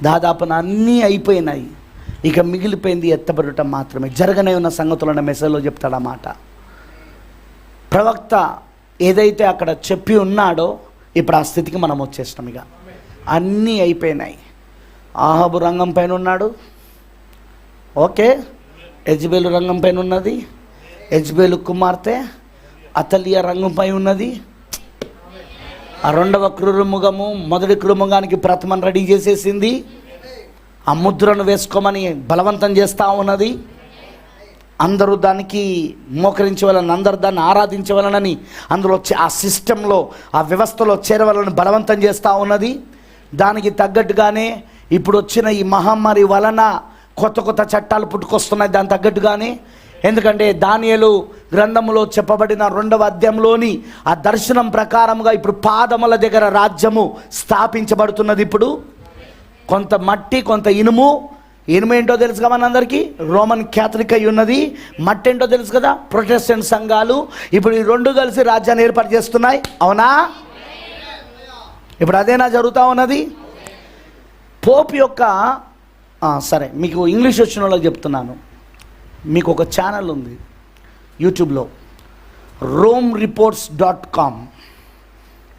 దాదాపున అన్నీ అయిపోయినాయి, ఇక మిగిలిపోయింది ఎత్తబడటం మాత్రమే. జరగనే ఉన్న సంగతులను మెసేజ్లో చెప్తాడన్నమాట. ప్రవక్త ఏదైతే అక్కడ చెప్పి ఉన్నాడో ఇప్పుడు ఆ స్థితికి మనం వచ్చేస్తాం. ఇక అన్నీ అయిపోయినాయి. ఆహాబు రంగం పైన ఉన్నాడు, ఓకే. యెజబెలు రంగం పైన ఉన్నది, యెజబెలు కుమార్తె అతలియా రంగంపై ఉన్నది. ఆ రెండవ క్రూరముఖము మొదటి క్రూరముఖానికి ప్రథమను రెడీ చేసేసింది. ఆ ముద్రను వేసుకోమని బలవంతం చేస్తూ ఉన్నది. అందరూ దానికి మోకరించవలని, అందరూ దాన్ని ఆరాధించవలనని, అందులో ఆ సిస్టంలో ఆ వ్యవస్థలో చేరవలని బలవంతం చేస్తూ ఉన్నది. దానికి తగ్గట్టుగానే ఇప్పుడు వచ్చిన ఈ మహమ్మారి వలన కొత్త కొత్త చట్టాలు పుట్టుకొస్తున్నాయి దానికి తగ్గట్టుగానే. ఎందుకంటే దానియేలు గ్రంథములో చెప్పబడిన 2వ అధ్యాయంలోని ఆ దర్శనం ప్రకారముగా ఇప్పుడు పాదముల దగ్గర రాజ్యము స్థాపించబడుతున్నది. ఇప్పుడు కొంత మట్టి, కొంత ఇనుము. ఇనుము ఏంటో తెలుసు కదా మనందరికీ, రోమన్ క్యాథలిక్ అయి ఉన్నది. మట్టి ఏంటో తెలుసు కదా, ప్రొటెస్టెంట్ సంఘాలు. ఇప్పుడు ఈ రెండు కలిసి రాజ్యాన్ని ఏర్పాటు చేస్తున్నాయి, అవునా? ఇప్పుడు అదేనా జరుగుతూ ఉన్నది. పోప్ యొక్క సరే, మీకు ఇంగ్లీష్ వచ్చిన వాళ్ళకి చెప్తున్నాను. మీకు ఒక ఛానల్ ఉంది యూట్యూబ్లో, RomeReports.com.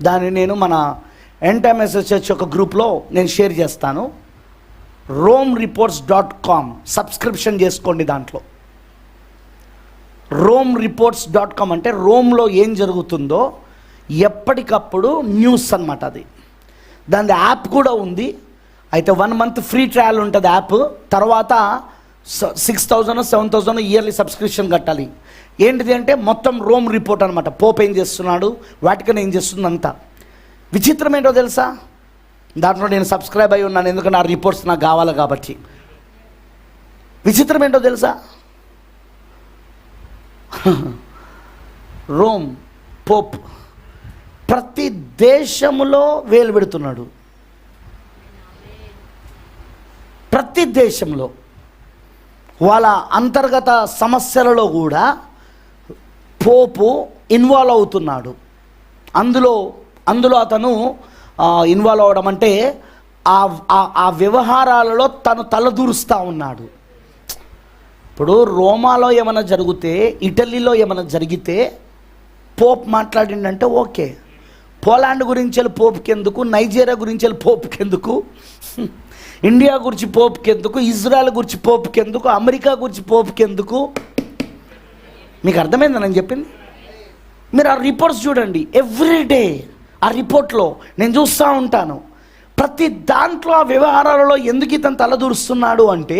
దాన్ని నేను మన ఎంటైమెసేజ్ చర్చ్ యొక్క గ్రూప్లో నేను షేర్ చేస్తాను. RomeReports.com సబ్స్క్రిప్షన్ చేసుకోండి. దాంట్లో RomeReports.com అంటే రోమ్లో ఏం జరుగుతుందో ఎప్పటికప్పుడు న్యూస్ అన్నమాట. అది దాని యాప్ కూడా ఉంది. అయితే 1 month ఫ్రీ ట్రయల్ ఉంటుంది యాప్. తర్వాత 6,000 7,000 ఇయర్లీ సబ్స్క్రిప్షన్ కట్టాలి. ఏంటిది అంటే మొత్తం రోమ్ రిపోర్ట్ అనమాట. పోప్ ఏం చేస్తున్నాడు, వాటికన్ ఏం చేస్తుంది అంతా. విచిత్రం ఏంటో తెలుసా, దాంట్లో నేను సబ్స్క్రైబ్ అయి ఉన్నాను, ఎందుకంటే ఆ రిపోర్ట్స్ నాకు కావాలి కాబట్టి. విచిత్రం ఏంటో తెలుసా, రోమ్ పోప్ ప్రతి దేశంలో వేలు పెడుతున్నాడు. ప్రతి దేశంలో వాళ్ళ అంతర్గత సమస్యలలో కూడా పోపు ఇన్వాల్వ్ అవుతున్నాడు. అందులో అతను ఇన్వాల్వ్ అవడం అంటే ఆ వ్యవహారాలలో తను తలదూరుస్తూ ఉన్నాడు. ఇప్పుడు రోమాలో ఏమైనా జరిగితే, ఇటలీలో ఏమైనా జరిగితే పోప్ మాట్లాడిండంటే ఓకే. పోలాండ్ గురించి వెళ్ళి పోపుకి ఎందుకు, నైజీరియా గురించి వెళ్ళి పోపుకి ఎందుకు, ఇండియా గురించి పోపుకి ఎందుకు, ఇజ్రాయెల్ గురించి పోపుకి ఎందుకు, అమెరికా గురించి పోపుకి ఎందుకు? మీకు అర్థమైందా నేను చెప్పింది? మీరు ఆ రిపోర్ట్స్ చూడండి, ఎవ్రీడే ఆ రిపోర్ట్లో నేను చూస్తూ ఉంటాను. ప్రతి దాంట్లో ఆ వ్యవహారాలలో ఎందుకు ఇతను తలదూరుస్తున్నాడు అంటే,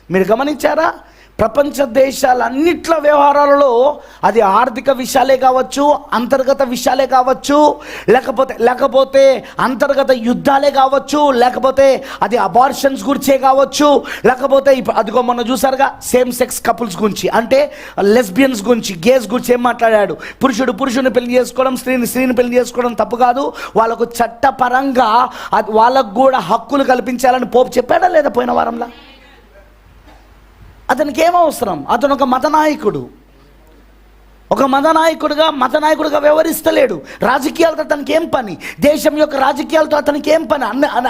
మీరు గమనించారా? ప్రపంచ దేశాలన్నిట్ల వ్యవహారాలలో, అది ఆర్థిక విషయాలే కావచ్చు, అంతర్గత విషయాలే కావచ్చు, లేకపోతే అంతర్గత యుద్ధాలే కావచ్చు, లేకపోతే అది అబార్షన్స్ గురించే కావచ్చు, లేకపోతే అదిగో మొన్న చూసారుగా సేమ్ సెక్స్ కపుల్స్ గురించి, అంటే లెస్బియన్స్ గురించి, గేస్ గురించి ఏం మాట్లాడాడు. పురుషుని పెళ్లి చేసుకోవడం, స్త్రీని పెళ్లి చేసుకోవడం తప్పు కాదు, వాళ్ళకు చట్టపరంగా వాళ్ళకు కూడా హక్కులు కల్పించాలని పోపు చెప్పాడా లేదా పోయిన వారంలో? అతనికి ఏమవసరం? అతను ఒక మతనాయకుడిగా వ్యవహరిస్తలేడు. రాజకీయాలతో అతనికి ఏం పని? దేశం యొక్క రాజకీయాలతో అతనికి ఏం పని?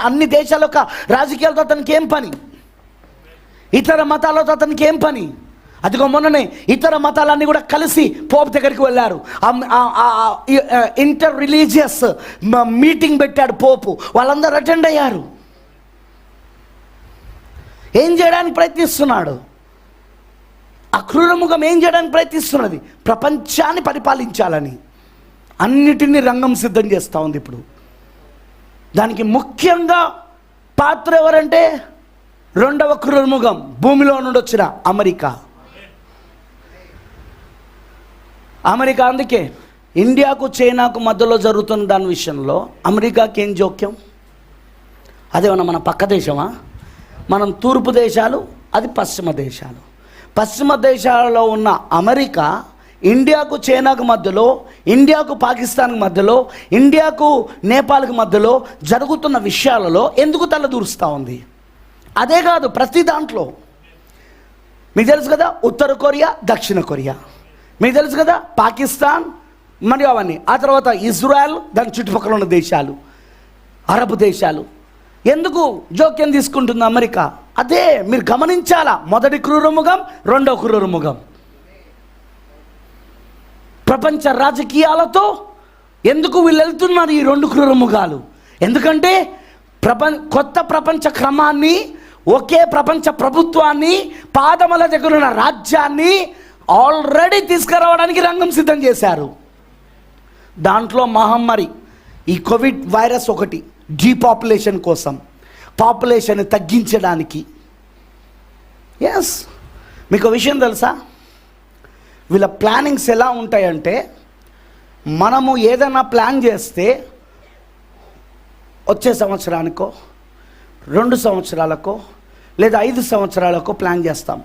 అన్ని దేశాల యొక్క రాజకీయాలతో అతనికి ఏం పని? ఇతర మతాలతో అతనికి ఏం పని? అదిగో మొన్ననే ఇతర మతాలన్నీ కూడా కలిసి పోప్ దగ్గరికి వెళ్ళారు. ఇంటర్ రిలీజియస్ మీటింగ్ పెట్టాడు పోపు, వాళ్ళందరూ అటెండ్ అయ్యారు. ఏం చేయడానికి ప్రయత్నిస్తున్నాడు? ఆ క్రూరముఖం ఏం చేయడానికి ప్రయత్నిస్తున్నది? ప్రపంచాన్ని పరిపాలించాలని అన్నిటినీ రంగం సిద్ధం చేస్తూ ఉంది. ఇప్పుడు దానికి ముఖ్యంగా పాత్ర ఎవరంటే, 2వ క్రూరముఖం, భూమిలో నుండి వచ్చిన అమెరికా. అందుకే ఇండియాకు చైనాకు మధ్యలో జరుగుతున్న దాని విషయంలో అమెరికాకి ఏం జోక్యం? అదేమన్నా మన పక్క దేశమా? మనం తూర్పు దేశాలు, అది పశ్చిమ దేశాలు. పశ్చిమ దేశాలలో ఉన్న అమెరికా ఇండియాకు చైనాకు మధ్యలో, ఇండియాకు పాకిస్తాన్కి మధ్యలో, ఇండియాకు నేపాల్కి మధ్యలో జరుగుతున్న విషయాలలో ఎందుకు తలదూరుస్తూ ఉంది? అదే కాదు, ప్రతి దాంట్లో మీకు తెలుసు కదా, ఉత్తర కొరియా, దక్షిణ కొరియా, మీకు తెలుసు కదా, పాకిస్తాన్ మరియు అవన్నీ. ఆ తర్వాత ఇజ్రాయెల్, దాని చుట్టుపక్కల ఉన్న దేశాలు, అరబ్ దేశాలు, ఎందుకు జోక్యం తీసుకుంటుంది అమెరికా? అదే మీరు గమనించాలా. మొదటి క్రూరముఖం, రెండో క్రూరముఖం. ప్రపంచ రాజకీయాలతో ఎందుకు వీళ్ళు వెళ్తున్నారు ఈ రెండు క్రూరముఖాలు? ఎందుకంటే కొత్త ప్రపంచ క్రమాన్ని, ఒకే ప్రపంచ ప్రభుత్వాన్ని, పాదముల దగ్గర ఉన్న రాజ్యాన్ని ఆల్రెడీ తీసుకురావడానికి రంగం సిద్ధం చేశారు. దాంట్లో మహమ్మారి ఈ కోవిడ్ వైరస్ ఒకటి, డీపాపులేషన్ కోసం, పాపులేషన్ తగ్గించడానికి. ఎస్, మీకు విషయం తెలుసా? వీళ్ళ ప్లానింగ్స్ ఎలా ఉంటాయంటే, మనము ఏదైనా ప్లాన్ చేస్తే వచ్చే సంవత్సరానికో, 2 సంవత్సరాలకో, లేదా 5 సంవత్సరాలకో ప్లాన్ చేస్తాం.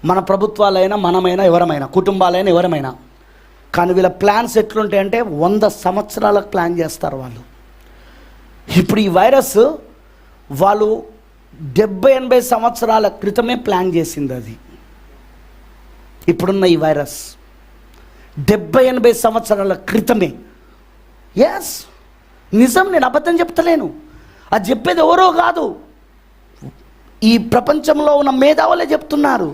మన ప్రభుత్వాలైనా, మనమైనా, ఎవరమైనా, కుటుంబాలైనా, ఎవరమైనా. కానీ వీళ్ళ ప్లాన్స్ ఎట్లుంటాయంటే 100 సంవత్సరాలకు ప్లాన్ చేస్తారు వాళ్ళు. ఇప్పుడు ఈ వైరస్ వాళ్ళు 70-80 సంవత్సరాల క్రితమే ప్లాన్ చేసింది. అది ఇప్పుడున్న ఈ వైరస్ 70-80 సంవత్సరాల క్రితమే. ఎస్, నిజం, నేను అబద్ధం చెప్తలేను. అది చెప్పేది ఎవరో కాదు, ఈ ప్రపంచంలో ఉన్న మేధావులే చెప్తున్నారు.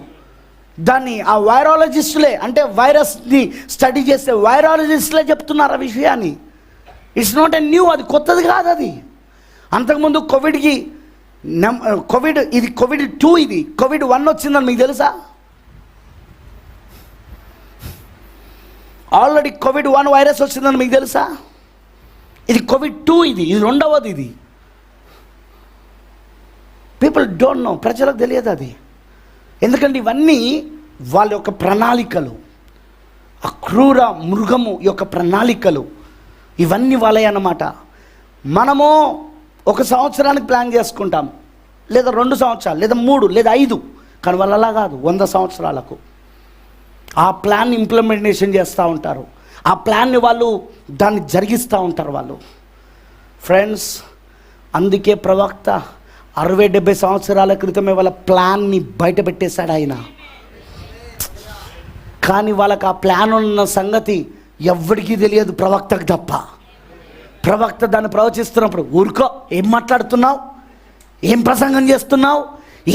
దాన్ని ఆ వైరాలజిస్టులే, అంటే వైరస్ని స్టడీ చేసే వైరాలజిస్టులే చెప్తున్నారు ఆ విషయాన్ని. ఇట్స్ నాట్ ఎ న్యూ, అది కొత్తది కాదు. అది అంతకుముందు కోవిడ్ 2, ఇది కోవిడ్ 1 వచ్చిందని మీకు తెలుసా? ఆల్రెడీ కోవిడ్ 1 వైరస్ వచ్చిందని మీకు తెలుసా? ఇది కోవిడ్ 2, ఇది రెండవది. ఇది పీపుల్ డోంట్ నో, ప్రజలకు తెలియదు అది. ఎందుకంటే ఇవన్నీ వాళ్ళ యొక్క ప్రణాళికలు, ఆ క్రూర మృగము యొక్క ప్రణాళికలు, ఇవన్నీ వాళ్ళే అన్నమాట. మనము 1 సంవత్సరానికి ప్లాన్ చేసుకుంటాం, లేదా 2 సంవత్సరాలు, లేదా 3, లేదా 5. కానీ వాళ్ళు అలా కాదు, 100 సంవత్సరాలకు ఆ ప్లాన్ ఇంప్లిమెంటేషన్ చేస్తూ ఉంటారు. ఆ ప్లాన్ని వాళ్ళు దాన్ని జరిగిస్తూ ఉంటారు వాళ్ళు. ఫ్రెండ్స్, అందుకే ప్రవక్త 60-70 సంవత్సరాల క్రితమే వాళ్ళ ప్లాన్ని బయట పెట్టేశాడు ఆయన. కానీ వాళ్ళకి ఆ ప్లాన్ ఉన్న సంగతి ఎవ్వడికి తెలియదు, ప్రవక్తకు తప్ప. ప్రవక్త దాన్ని ప్రవచిస్తున్నప్పుడు, ఊరుకో, ఏం మాట్లాడుతున్నావు, ఏం ప్రసంగం చేస్తున్నావు,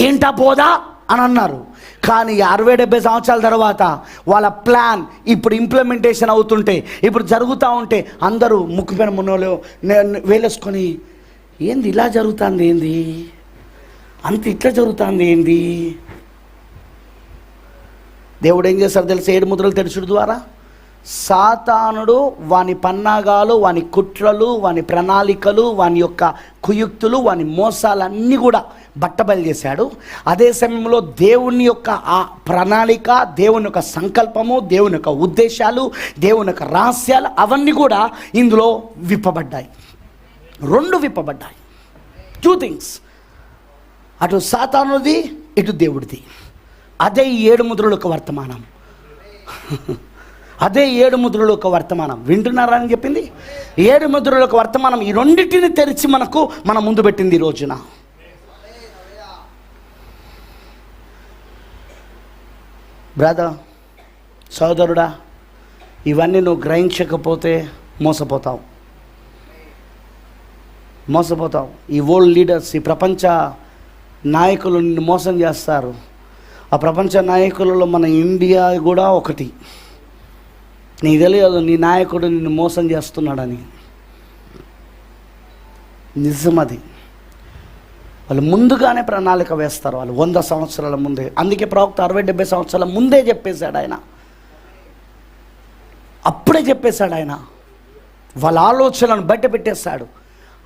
ఏంటా పోదా అని అన్నారు. కానీ 60-70 సంవత్సరాల తర్వాత వాళ్ళ ప్లాన్ ఇప్పుడు ఇంప్లిమెంటేషన్ అవుతుంటే, ఇప్పుడు జరుగుతూ ఉంటే అందరూ ముక్కుపైన మున్నోలు వేలేసుకొని, ఏంది ఇలా జరుగుతుంది, ఏంది అంత ఇట్లా జరుగుతుంది, ఏంది? దేవుడు ఏం చేస్తాడు తెలుసా? 7 ముద్రలు తెరుచుడు ద్వారా సాతానుడు వాని పన్నాగాలు, వాని కుట్రలు, వాని ప్రణాళికలు, వాని యొక్క కుయుక్తులు, వాని మోసాలన్నీ కూడా బట్టబయలు చేశాడు. అదే సమయంలో దేవుని యొక్క ఆ ప్రణాళిక, దేవుని యొక్క సంకల్పము, దేవుని యొక్క ఉద్దేశాలు, దేవుని యొక్క రహస్యాలు అవన్నీ కూడా ఇందులో విప్పబడ్డాయి. 2 విప్పబడ్డాయి. 2 థింగ్స్, అటు సాతానుది, ఇటు దేవుడిది. అదే ఈ 7 ముద్రల యొక్క వర్తమానం. అదే 7 ముద్రల యొక్క వర్తమానం. వింటున్నారా అని చెప్పింది? 7 ముద్రల యొక్క వర్తమానం ఈ రెండింటిని తెరిచి మన ముందు పెట్టింది ఈ రోజున. బ్రదర్, సోదరుడా, ఇవన్నీ నువ్వు గ్రహించకపోతే మోసపోతావు. ఈ వరల్డ్ లీడర్స్, ఈ ప్రపంచ నాయకులు నిన్ను మోసం చేస్తారు. ఆ ప్రపంచ నాయకులలో మన ఇండియా కూడా ఒకటి. నీకు తెలియదు నీ నాయకుడు నిన్ను మోసం చేస్తున్నాడని. నిజం అది. వాళ్ళు ముందుగానే ప్రణాళిక వేస్తారు, వాళ్ళు 100 సంవత్సరాల ముందే. అందుకే ప్రవక్త 60-70 సంవత్సరాల ముందే చెప్పేశాడు ఆయన. అప్పుడే చెప్పేశాడు ఆయన. వాళ్ళ ఆలోచనలను బయట పెట్టేశాడు.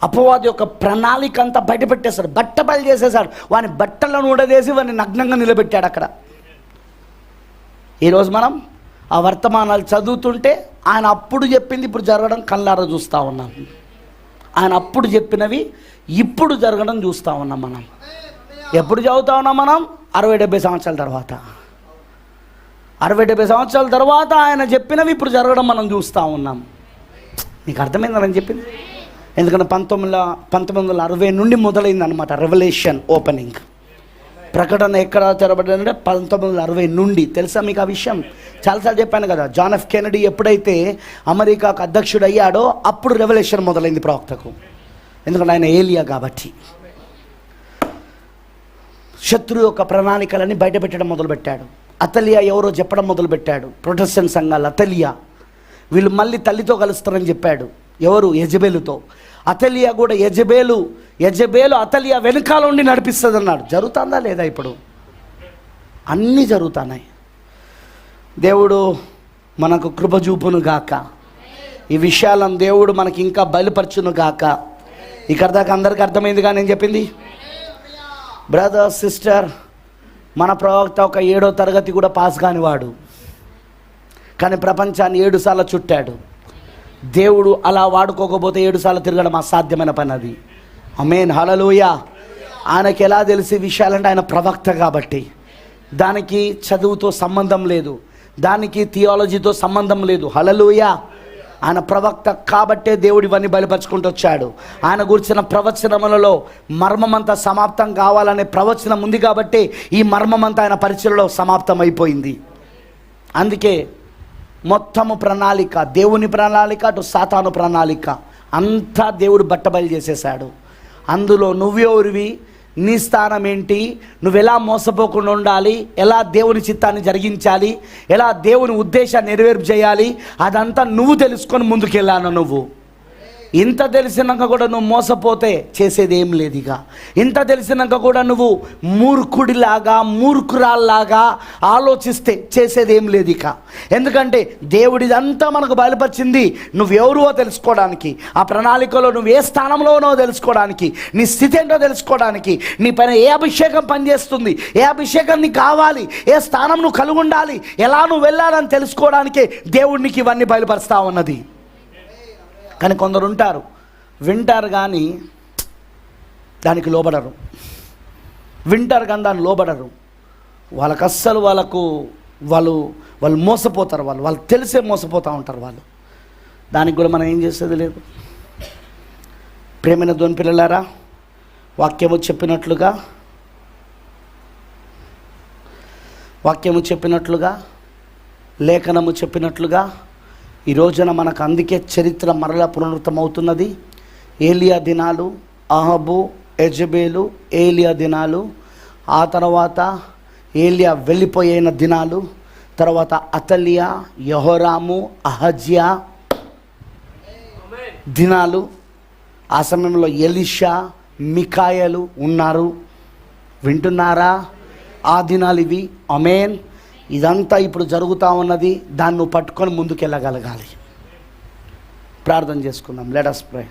అపవాది యొక్క ప్రణాళిక అంతా బయట పెట్టేశాడు, బట్టబయలు చేసేశాడు. వాని బట్టలను ఊడదేసి వాడిని నగ్నంగా నిలబెట్టాడు అక్కడ. ఈరోజు మనం ఆ వర్తమానాలు చదువుతుంటే ఆయన అప్పుడు చెప్పింది ఇప్పుడు జరగడం కళ్ళారా చూస్తూ ఉన్నాం. ఆయన అప్పుడు చెప్పినవి ఇప్పుడు జరగడం చూస్తూ ఉన్నాం. మనం ఎప్పుడు చదువుతా ఉన్నాం? మనం 60-70 సంవత్సరాల తర్వాత. 60-70 సంవత్సరాల తర్వాత ఆయన చెప్పినవి ఇప్పుడు జరగడం మనం చూస్తూ ఉన్నాం. నీకు అర్థమైందని చెప్పింది? ఎందుకంటే 1960 నుండి మొదలైంది అనమాట రెవల్యూషన్ ఓపెనింగ్. ప్రకటన ఎక్కడ తెరబడిందంటే 1960 నుండి. తెలుసా మీకు ఆ విషయం? చాలాసార్లు చెప్పాను కదా. జాన్ ఎఫ్ కెనడీ ఎప్పుడైతే అమెరికాకు అధ్యక్షుడు అయ్యాడో అప్పుడు రెవల్యూషన్ మొదలైంది ప్రవక్తకు. ఎందుకంటే ఆయన ఏలియా కాబట్టి. శత్రువు యొక్క ప్రణాళికలని బయటపెట్టడం మొదలుపెట్టాడు. అతలియా ఎవరో చెప్పడం మొదలుపెట్టాడు. ప్రొటెస్టెంట్ సంఘాలు అతలియా వీళ్ళు మళ్ళీ తల్లితో కలుస్తారని చెప్పాడు. ఎవరు? యెజబెలుతో. అతలియా కూడా యెజబెలు అతలియా వెనకాల ఉండి నడిపిస్తుంది అన్నాడు. జరుగుతుందా లేదా? ఇప్పుడు అన్నీ జరుగుతున్నాయి. దేవుడు మనకు కృప చూపును గాక. ఈ విషయాలను దేవుడు మనకి ఇంకా బయలుపరచును గాక. ఇక్కడ దాకా అందరికీ అర్థమైందిగా నేను చెప్పింది? బ్రదర్, సిస్టర్, మన ప్రవక్త ఒక 7వ తరగతి కూడా పాస్ కానివాడు, కానీ ప్రపంచాన్ని 7 సార్లు చుట్టాడు. దేవుడు అలా వాడుకోకపోతే 7 సార్లు తిరగడం అసాధ్యమైన పని అది. ఆమేన్, హల్లెలూయా. ఆయనకి ఎలా తెలిసి విషయాలంటే ఆయన ప్రవక్త కాబట్టి. దానికి చదువుతో సంబంధం లేదు, దానికి థియాలజీతో సంబంధం లేదు. హల్లెలూయా. ఆయన ప్రవక్త కాబట్టే దేవుడు ఇవన్నీ బయలుపరుచుకుంటూ వచ్చాడు. ఆయన గురించిన ప్రవచనములలో మర్మమంతా సమాప్తం కావాలనే ప్రవచనం ఉంది కాబట్టి ఈ మర్మమంతా ఆయన పరిచయలో సమాప్తం అయిపోయింది. అందుకే మొత్తము ప్రణాళిక, దేవుని ప్రణాళిక, అటు సాతాను ప్రణాళిక అంతా దేవుడు బట్టబయలు చేసేసాడు. అందులో నువ్వెవరివి, నీ స్థానం ఏంటి, నువ్వెలా మోసపోకుండా ఉండాలి, ఎలా దేవుని చిత్తాన్ని జరిగించాలి, ఎలా దేవుని ఉద్దేశాన్ని నెరవేర్పు చేయాలి, అదంతా నువ్వు తెలుసుకొని ముందుకెళ్ళాను. నువ్వు ఇంత తెలిసినాక కూడా నువ్వు మోసపోతే చేసేది ఏం లేదు. ఇక ఇంత తెలిసినాక కూడా నువ్వు మూర్ఖుడిలాగా మూర్ఖురాల్లాగా ఆలోచిస్తే చేసేది ఏం లేదు ఇక. ఎందుకంటే దేవుడిదంతా మనకు బయలుపరిచింది నువ్వెవరువో తెలుసుకోవడానికి, ఆ ప్రణాళికలో నువ్వు ఏ స్థానంలో ఉన్నావో తెలుసుకోవడానికి, నీ స్థితి ఏంటో తెలుసుకోవడానికి, నీ పైన ఏ అభిషేకం పనిచేస్తుంది, ఏ అభిషేకం నీకు కావాలి, ఏ స్థానం నువ్వు కలిగి ఉండాలి, ఎలా నువ్వు వెళ్ళాలని తెలుసుకోవడానికే దేవుడు నీకు ఇవన్నీ బయలుపరుస్తా ఉన్నది. కానీ కొందరు ఉంటారు, వింటారు కానీ దానికి లోబడరు, వింటారు కానీ దాన్ని లోబడరు. వాళ్ళకి అస్సలు వాళ్ళు మోసపోతారు. వాళ్ళు తెలిసే మోసపోతూ ఉంటారు వాళ్ళు. దానికి కూడా మనం ఏం చేసేది లేదు. ప్రేమైన దేవుని పిల్లలారా, వాక్యము చెప్పినట్లుగా లేఖనము చెప్పినట్లుగా ఈ రోజున మనకు అందుకే చరిత్ర మరలా పునరుద్ధమవుతున్నది. ఏలియా దినాలు, అహబు, యెజబెలు, ఏలియా దినాలు, ఆ తర్వాత ఏలియా వెళ్ళిపోయిన దినాలు, తర్వాత అతలియా, యెహోరాము, అహజ్యా దినాలు. ఆ సమయంలో ఎలీషా, మికాయలు ఉన్నారు. వింటున్నారా? ఆ దినాలు ఇవి. ఆమేన్. ఇదంతా ఇప్పుడు జరుగుతూ ఉన్నది. దాన్ని నువ్వు పట్టుకొని ముందుకెళ్ళగలగాలి. ప్రార్థన చేసుకుందాం. Let us pray.